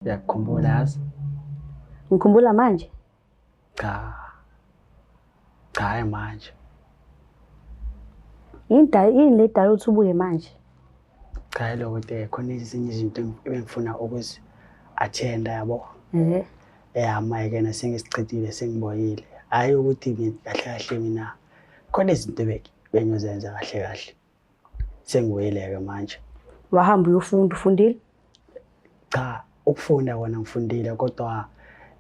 Uyakukhumbula yazi? Ngikhumbula manje. Cha hayi manje. Yini le dala uthi ubuye manje? Cha yilo ukuthi khona ezinye izinto ebengifuna attenda yabo. Manje-ke nasengisichithile sengiboyile. Hhayi ukuthi kahle kahle mina khona izinto bengiyozenza kahle kahle. Sengiboyile-ke manje. Wahamba uyofunda, ufundile? Cha, ukufunda kona ngifundile kodwa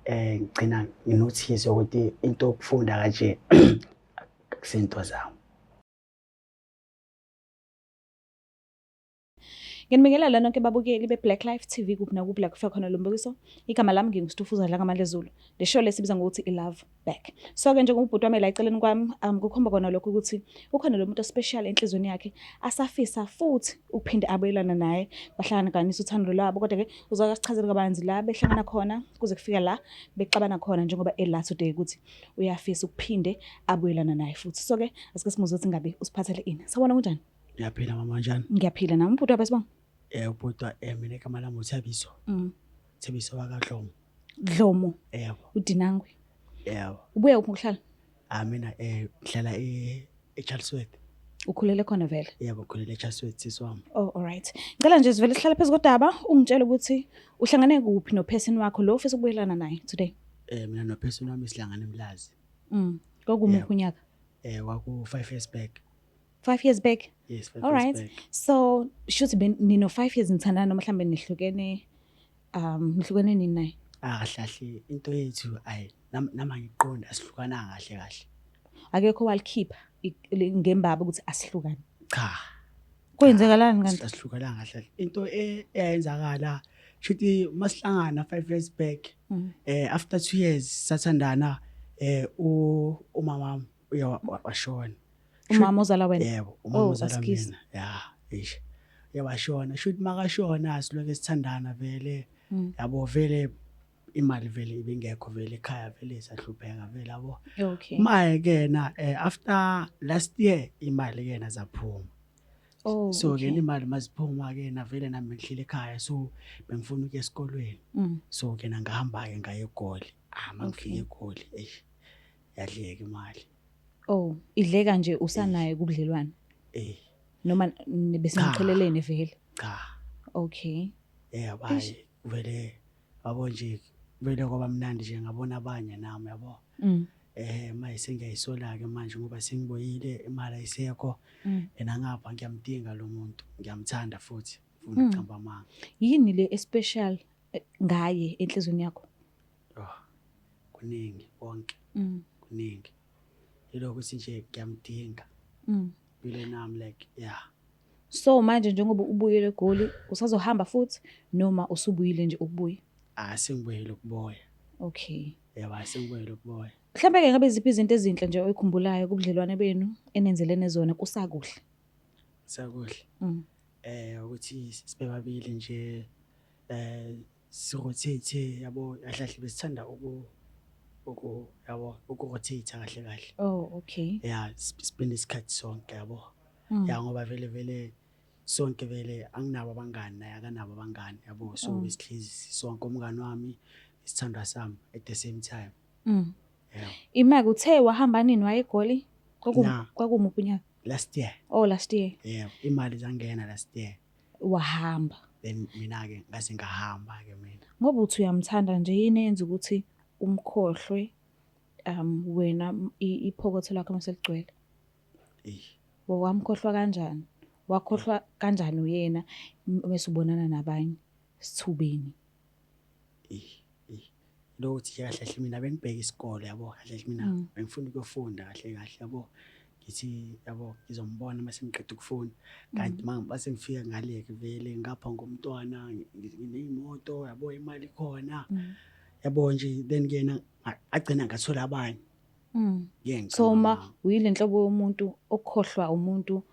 ngigcina nginothise ukuthi into yokufunda kanje akusinto zami. Nginibingelela nonke babukeli be-Black Life TV kuphi nakuphi la kufika khona lo mbukiso. Igama lami nginguStufuza Dlanga-Malezulu. Le show lesibiza ngokuthi i-Love Back. So-ke njengoba ubhuti wami la eceleni kwami, kukhomba kona lokho ukuthi ukhona lo muntu special enhlizweni yakhe asafisa futhi ukuphinde abuyelana naye bahlanganisa uthando lwabo. Kodwa-ke uzoke asichazele kabanzi la behlangana khona kuze kufika la bexabana khona njengoba ela today ukuthi uyafisa ukuphinde abuyelana naye futhi. So-ke asike simuze ukuthi ngabe usiphathele ini. Sawubona kunjani? Ngiyaphila mama njani? Ngiyaphila nami ubhuti wabe sibonga. Ubhuti mina igama lami uThabiso. Thabiso wakaDlomo. Dlomo. Yebo. uDinangwe. Yebo. Ubuye uphi ukuhlala? Mina ngihlala eCharlesworth. Ukhulele khona vele? Yebo, ukhulele eCharlesworth sisi wami. Oh, alright. Ngicela nje sivele sihlale phezu kodaba ungitshela ukuthi uhlangane kuphi nophesini wakho lo ufisa ukubuyelana naye today? Mina nophesini wami sihlangane eMlazi. Kwakumuphi unyaka? Kwaku 5 years back. 5 years back? Yes, 5 all years right. back. So shothi nino 5 years nithandana noma mhlambe nihlukene nini naye? Kahle into yethu nama ngiqonda asihlukana kahle kahle. Akekho walikhipha ngembaba ukuthi asihlukane? Cha. Kwenzekalani kanti? Asihlukana kahle. Into eyenzakala shothi masihlangana 5 years back after 2 years sathandana umama washona. Umama ozala wena? Yebo, umama ozala mina. Eish. Yabashona. Shothi makashona siloke sithandana vele. Yabo vele imali vele ibingekho vele ekhaya vele sahlupheka vele yabo. Okay. Manje na after last year imali ke na zaphuma. Oh. So ke imali maziphuma ke na vele nami ngihlile ekhaya so bengifuna ukuya esikolweni. So ke na ngihamba ke ngaye eGoli. Mangifika eGoli yadleka imali. Oh, idleka nje usanaye kubudlelwane? Noma besimchelelene vele? Cha. Okay. Bayi vele yabo nje vele kwaba mnandi nje ngabona abanye nami yabo. Manje sengiyayisola ke manje ngoba sengiboyile imali ayisekho ngapha ngiyamdinga lo muntu ngiyamthanda futhi ufuna ukuchamba amanga. Yini le especial ngaye enhlizweni yakho? Kuningi konke. Kuningi. Yiloko nje ngiyamdinga. Vele nami like So manje njengoba ubuyele eGoli usazohamba futhi noma usubuyile nje ukubuya? Sengibuyele ukuboya. Okay. Yebo, sengibuyele ukuboya. Mhlambe ke ngabe iziphi izinto ezinhle nje oyikhumbulayo kubudlelwane benu enenzelene zona kusakuhle? Sakuhle. Ukuthi sibe babili nje sirotate yabo kahle besithanda yabo ukurotate kahle kahle. Oh, okay. Spend isikhathi sonke yabo. Ngoba vele sonke vele anginabo abangani naye akanabo abangani yabo so besihlezi sonke umngani wami isithandwa sami at the same time. Imake uthe wahamba nini waye eGoli? Kwakumuphi unyaka? Last year. Oh, last year. Yebo, imali zangena last year. Wahamba. Then mina ke ngase ngahamba ke mina. Ngoba uthi uyamthanda nje yini yenza ukuthi umkhohlwe wena iphokotho lakho maseligcwele? Wamkhohlwa kanjani? Wakhohlwa kanjani uyena bese ubonana nabanye sithubeni? Lo uthi kahle mina bengibheka isikole yabo kahle mina bengifuna ukufunda kahle yabo. Ngithi yabo ngizombona mase ngiqeda ukufunda kanti mase ngifika ngale vele ngapha ngomntwana nginezimoto yabo imali khona yabo nje then kena agcina ngathola abanye. So ma uyile nhlobo yomuntu okhohlwa umuntu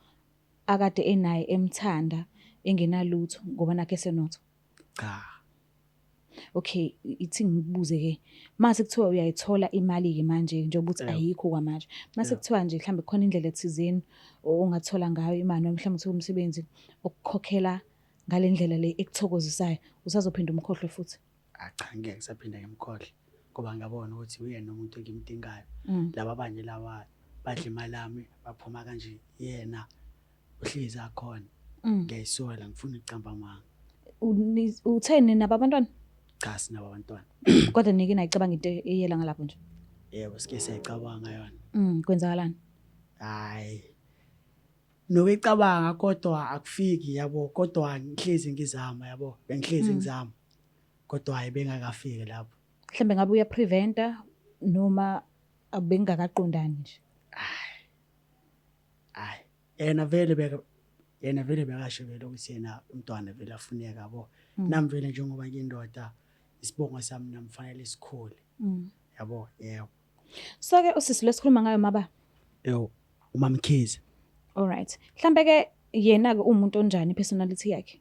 akade enaye emthanda engenalutho ngoba nakhe senotho? Cha. Okay, ithi ngibuze ke mase kuthiwa uyayithola imali ke manje njengoba uthi ayikho kwamanje mase kuthiwa nje mhlambe khona indlela ethizeni ongathola ngayo imali noma mhlambe uthola umsebenzi okukhokhela ngalendlela le ekuthokozisayo usazophinda umkhohlwe futhi? Cha ngeke saphinde ngimkhohle ngoba ngiyabona ukuthi uyena umuntu engimdingayo. Laba abanye laba badla imali yami baphuma kanje yena uhlezi akhona. Ngiyayisola ngifuna icamba manga. Utheni nabo abantwana? Cha sinabo abantwana. Kodwa nike nayicabanga into eyela ngalapho nje. Yebo sike siyacabanga yona. Kwenzakalani? Hayi. Nokuyicabanga kodwa akufiki yabo kodwa ngihlezi ngizama yabo. Bengihlezi ngizama. Kodwa hayi bengakafiki lapho. Mhlambe ngabe uya preventa noma abengakaqondani nje. Hayi. Yena vele bekasho vele ukuthi yena umntwana vele afuneka yabo. Nami vele njengoba ngindoda isibongo sami namfanele isikhule. Yabo yebo. So ke usisi lesikhuluma ngayo maba. Yo uMamkhize. Alright. Mhlambe ke yena ke umuntu onjani personality yakhe?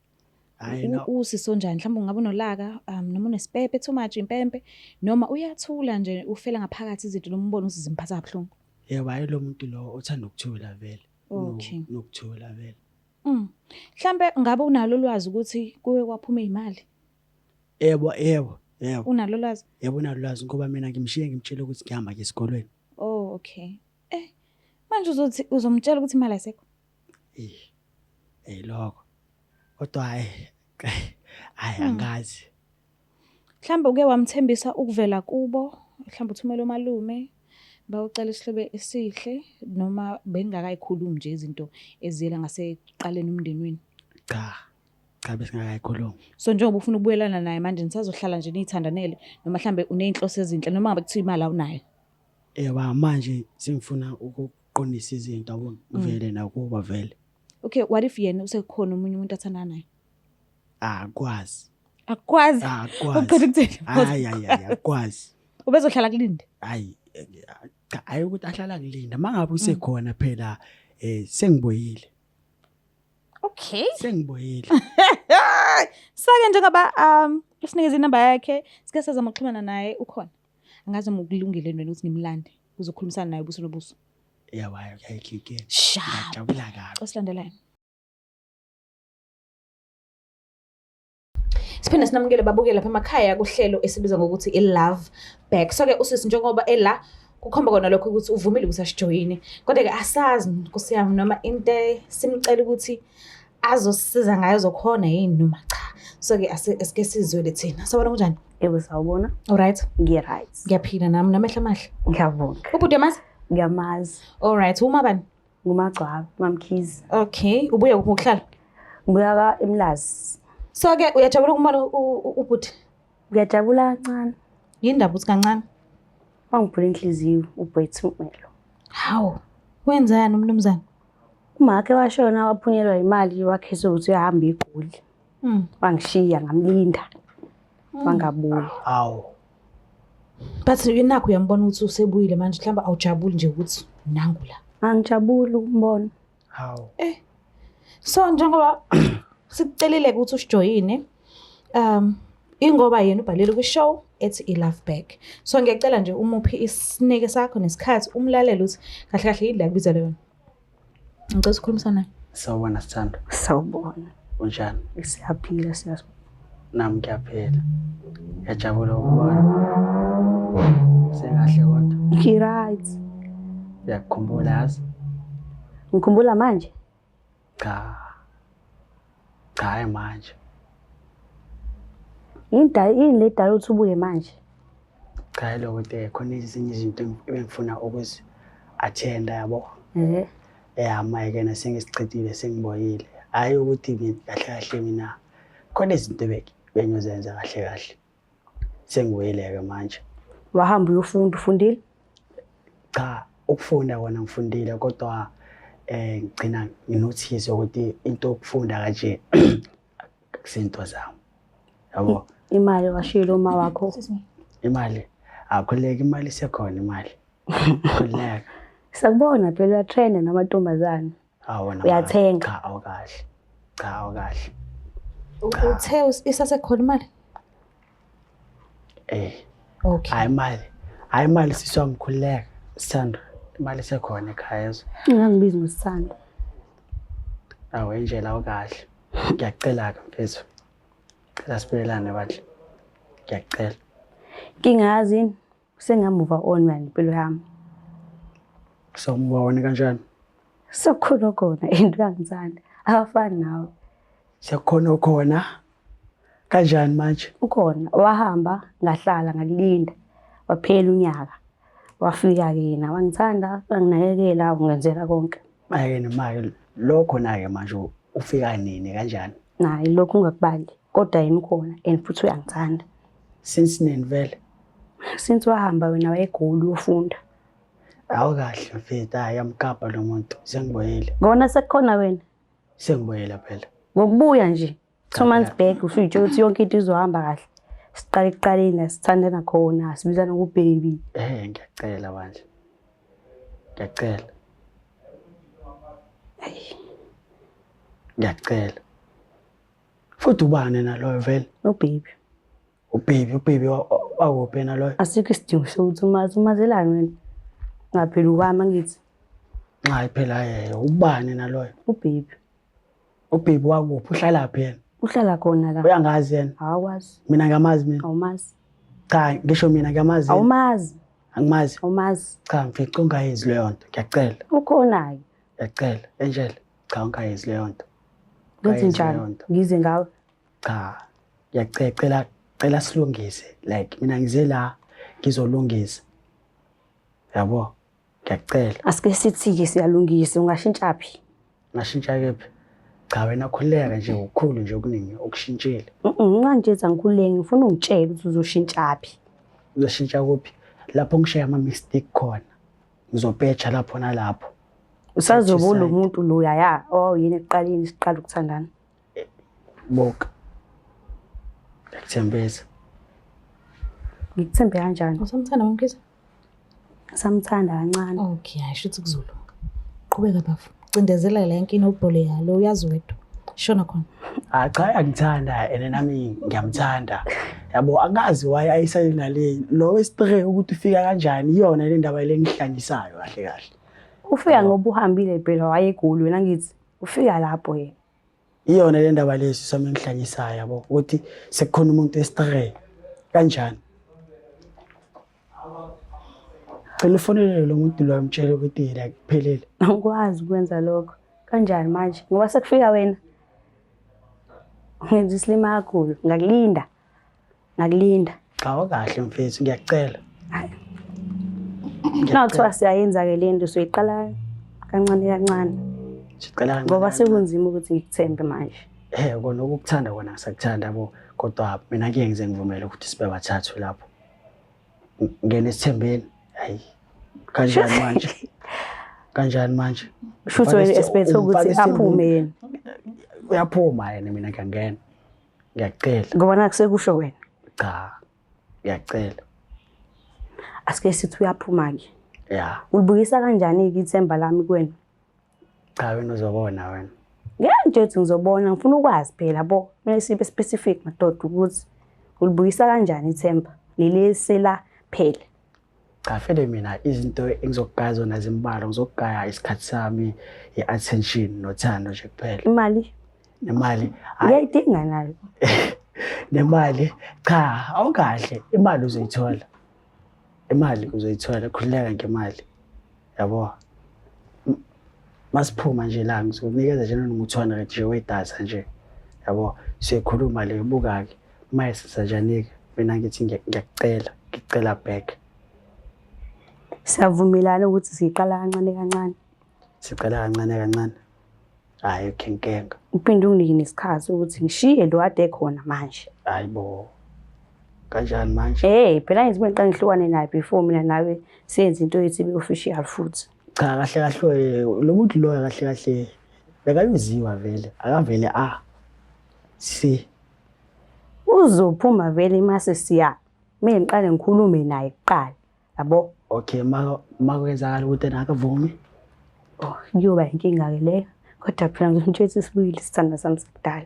Hayi no. Usisi onjani? Mhlambe ungabe unolaka noma unespepe too much impempe noma uyathula nje ufela ngaphakathi izinto nombono usizimphatha kabuhlungu. Yebo hayi lo muntu lo uthanda ukuthula vele. Okay. Nokuthula vele. Mhlambe ngabe unalo ulwazi ukuthi kuwe kwaphuma izimali? Yebo. Unalo ulwazi? Yebo unalo ulwazi ngoba mina ngimshiye ngimtshela ukuthi ngihamba ke esikolweni. Oh okay. Manje uzomtshela ukuthi imali ayisekho? Lokho. Kodwa hayi angazi. Mhlambe uke wamthembisa ukuvela kubo, mhlambe uthumela umalume bawucela isihlobo esihle noma bengakayikhulumi nje izinto eziyela ngaseqaleni umndenweni. Cha besingakayikhuluma. So njengoba ufuna ukubuyelana naye manje nisazohlala nje nithandanele noma mhlambe uneyinhloso ezinhle noma ngabe kuthiwa imali awunayo. Yebo manje sengifuna ukuqondisa izinto yabo vele nakuba vele. Okay, what if yena usekhona umunye umuntu athandana naye? Akwazi. Akwazi. Uqeda ukuthini? Hayi akwazi. Ubezohlala kulinde? Hayi ukuthi ahlala kulinda mangabe usekhona phela sengiboyile. Okay. Sengiboyile. Sake njengoba usinikeza inamba yakhe sike sezama ukuxhumana naye ukhona. Angazi uma ukulungile wena ukuthi ngimlande uzokhulumisana naye ubuso nobuso. Yebo hayi Ngiyajabula kabi. Osilandelayo. Siphinde sinamukele babukele lapha emakhaya kuhlelo esibiza ngokuthi iLove Back. So ke usisi njengoba ela kukhomba kona lokho ukuthi uvumile ukuthi asijoyine. Kodwa ke asazi Nkosi yami noma into simcela ukuthi azosisiza ngayo zokhona yini noma cha. So ke asike sizwele thina. Sawubona kunjani? Yebo sawubona. Alright. Ngi-right. Ngiyaphila nami namehla amahle. Ngiyabonga. Ubhuti yamazi? Ngiyamazi. Alright, uma bani? Ngumagcwaba, Mamkhize. Okay, ubuya kuphi ukuhlala? Ngibuya ka eMlazi. So ke uyajabula ukumona ubhuti? Ngiyajabula kancane. Yindaba uthi kancane? Wangivula inhliziyo uBhethumelo. Hawu, wenzani umnumzane? Umakhe washona waphunyelwa imali wakhese ukuthi uyahamba eGoli. Wangishiya ngamlinda. Wangabuyi. Awu. But yinakho uyambona ukuthi usebuyile manje mhlamba awujabuli nje ukuthi nangu la. Angijabuli ukumbona. Hawu. So njengoba sikucelile ukuthi usijoyine ingoba yena ubhalile kwi-show ethi iLove Back. So ngiyacela nje umuphi isineke sakho nesikhathi umlalele ukuthi kahle kahle yini la kubiza leyo. Ngicela ukukhulumisana naye. Sawubona Sithando. Sawubona. Unjani? Siyaphila siyasibona. Nami ngiyaphela. Ngiyajabula ukubona. Sengahle kodwa. Ngi-right. Uyakukhumbula yazi? Ngikhumbula manje? Cha hayi manje. Yini le dala uthi ubuye manje? Cha lo ukuthi khona ezinye izinto ebengifuna ukuthi attenda yabo. Ama-ke nasengisichithile sengiboyile. Hayi ukuthi kahle mina khona izinto bengiyozenza kahle. Sengiweleke manje. Wahamba uyofunda ufundile? Cha, ukufunda kona ngifundile kodwa ngicina nginothise ukuthi into yokufunda kanje akusinto zami. Yabo. Imali washilo uma wakho. Imali akhuleka imali sekhona imali. Khuleka. Sakubona phela uyatrain namantombazana. Awona. Uyathenga. Cha awukahle. Uthe isasekhona imali? Okay. Hayi imali siswami khuleka. Sithando imali sekhona ekhaya yezwa. Ngingangibizi ngosithando. Awu nje la ukahle. Ngiyacela ke mfethu. Cela sibelane bandla. ngiyacela. Ngingazi sengamove on man impilo yami. Sawubona kanjani? Sokhona khona into yangithanda. Abafani nawe. Siyakhona ukhona. Kanjani manje? Ukhona wahamba ngahlala ngakulinda. Waphela unyaka. Wafika yena wangithanda, wanginakekela, ungenzela konke. Ake nemali lokho na-ke manje ufika nini kanjani? Nayi lokhu ungakubali. Kodwa yena ukhona and futhi uyangithanda. Since nini vele? Since wahamba wena wayeGoli uyofunda. Awu kahle mfethu, yamkapa lo muntu. Sengiboyile. Ngona sekukhona wena. Sengiboyela phela. Ngokubuya nje 2 months back usuyitsho ukuthi yonke into izohamba kahle. Siqale ekuqaleni sithandana khona, sibizana ngobaby. Ngiyacela manje. Ngiyacela. Ngiyacela. Futhi ubani naloyo vele? Ubaby. Ubaby wakuphi naloyo? Asikho isidingo sokuthi umazelane wena. Ngaphela ukwami ngithi. Hayi phela ubani naloyo? Ubaby. Ubaby wakuphi uhlalaphi yena? Uhlala khona la. Uyangazi yena? Awazi. Mina ngiyamazi mina. Awumazi. Cha, ngisho mina ngiyamazi. Awumazi. Angimazi. Awumazi. Cha, mfica ungayenzi leyo nto. Ngiyacela. Ukhona ke. Ngiyacela. Angel, cha ungayenzi leyo nto. Ngenze njani? Ngize ngawe. Cha. Ngiyacela, cela silungise. Like mina ngize la ngizolungisa. Yabo. Ngiyacela. Asike sithi-ke siyalungisa ungashintsha phi? Ngashintsha kephi? Cha wena khuleka nje ukukhulu nje okuningi okushintshile. Ungangitshela ngikhuleke ngifuna ungitshele ukuthi uzoshintsha phi. Uzoshintsha kuphi? Lapho ngishiya ama mistake khona. Ngizopetsha lapho nalapho. Usazoba lo muntu loya ya yena ekuqaleni siqala ukuthandana. Boka. Ngikuthembisa. Ngikuthembe kanjani? Usamthanda Mkhize? Samthanda kancane. Okay, ayisho ukuthi kuzulu. Qhubeka bafu. Cindezela la inkinga ubhole yalo uyazi wedwa. Shona khona. Cha angithanda ene nami ngiyamthanda. Yabo angazi why ayisayina le lo westre ukuthi ufika kanjani iyona le ndaba le ngihlanyisayo kahle kahle. Ufika ngoba uhambile phela wayeGoli wena ngithi ufika lapho yena. Iyona le ndaba lesi sami ngihlanyisayo yabo ukuthi sekukhona umuntu westre kanjani. Telefonele lo muntu lo amtshele ukuthi la kuphelele. Angikwazi ukwenza lokho. Kanjani manje? Ngoba sekufika wena. Ngenza isilima kakhulu. Ngakulinda. Cha kahle mfethu ngiyacela. Nathi siyayenza-ke le nto soyiqala kancane. Sicela Ngoba sekunzima ukuthi ngikuthembe manje. Kona ukukuthanda kona ngisakuthanda yabo kodwa mina ngeke ngize ngivumele ukuthi sibe bathathu lapho. Ngene esithembeni. Hayi. Kanjani manje? Futhi wena expect ukuthi aphume yena. Uyaphuma yena mina ngiyangena. Ngiyacela. Ngoba nakusekusho wena. Cha. Ngiyacela. Asike sithi uyaphuma-ke. Ya. Ulibukisa kanjani-ke ithemba lami kuwena? Cha wena uzobona wena. Ngeke nje ngizobona ngifuna ukwazi phela bo. Mina sibe specific madoda ukuthi ulibukisa kanjani ithemba lelesela phela. Cha vele mina izinto engizokugaya zona zimbalo ngizokugaya isikhathi sami i-attention nothando nje kuphela. Imali? Nemali. Ngiyayidinga nayo. Nemali cha awukahle imali uzoyithola. Imali uzoyithola khuleka ngemali. Yabo. Masiphuma nje la ngizokunikeza nje no200 nje wedata nje. Yabo sikhuluma le buka-ke mayesisa njanika mina ngithi ngicela back. Siyavumelana ukuthi siqala kancane. Sicela kancane. Hayi ukhenkenga. Uphinde unginike nesikhathi ukuthi ngishiye lo ade khona manje. Hayibo. Kanjani manje? Phela ngithi ngiqala ngihlukane naye before mina nawe senze into yethi ibe official futhi. Cha kahle lo muntu loyo kahle bekayoziwa vele akavele si uzophuma vele mase siya mina ngiqale ngikhulume naye kuqala yabo. Okay makwenzakala ukuthi nakavumi Kuyoba inkinga-ke leyo kodwa phela ngizomtshela sibuyile sithanda sami sakudala.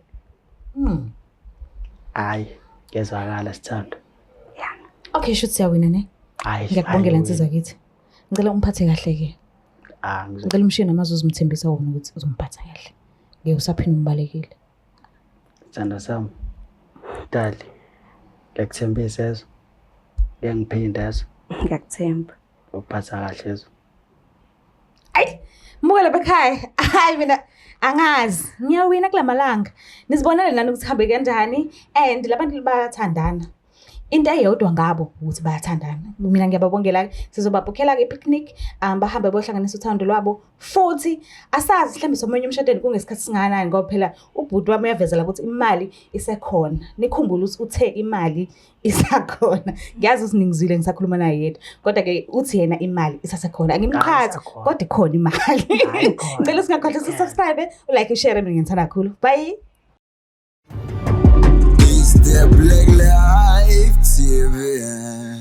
Hayi ngezwakala sithando. Okay shothi siyawina ne? Hayi ngiyakubongela insizwa kithi. Ngicela umphathe kahle-ke. Ngicela umshiye namazi uzimthembisa wona ukuthi uzomphatha kahle. Ngeke usaphinde umbalekile. Sithando sami. Dali. Ngikuthembisa ezo. Ngiyangiphinda ezo. Ngiyakuthemba. Uphatha kahle ezo. Ayi, mukela bekhaya. Hayi mina angazi. Ngiyawina kulamalanga. Nizibonele nani ukuthi hambe kanjani and labantu bayathandana. Into eyodwa ngabo ukuthi bayathandana. Mina ngiyababongela sizobabhukhela ke picnic, bahambe bohlanganisa uthando lwabo. Futhi asazi mhlambe somunye umshadweni kungesikhathi singanani ngoba phela ubhuti wami uyavezela ukuthi imali isekhona. Nikhumbule ukuthi uthe imali isakhona. Ngiyazi usiningizwile ngisakhuluma naye yedwa. Kodwa ke uthi yena imali isasekhona. Angimqhathi kodwa ikhona imali. Ngicela singakhohlwa ukusubscribe, ulike, ushare mina ngithanda kakhulu. Bye. It's the Black Life TV.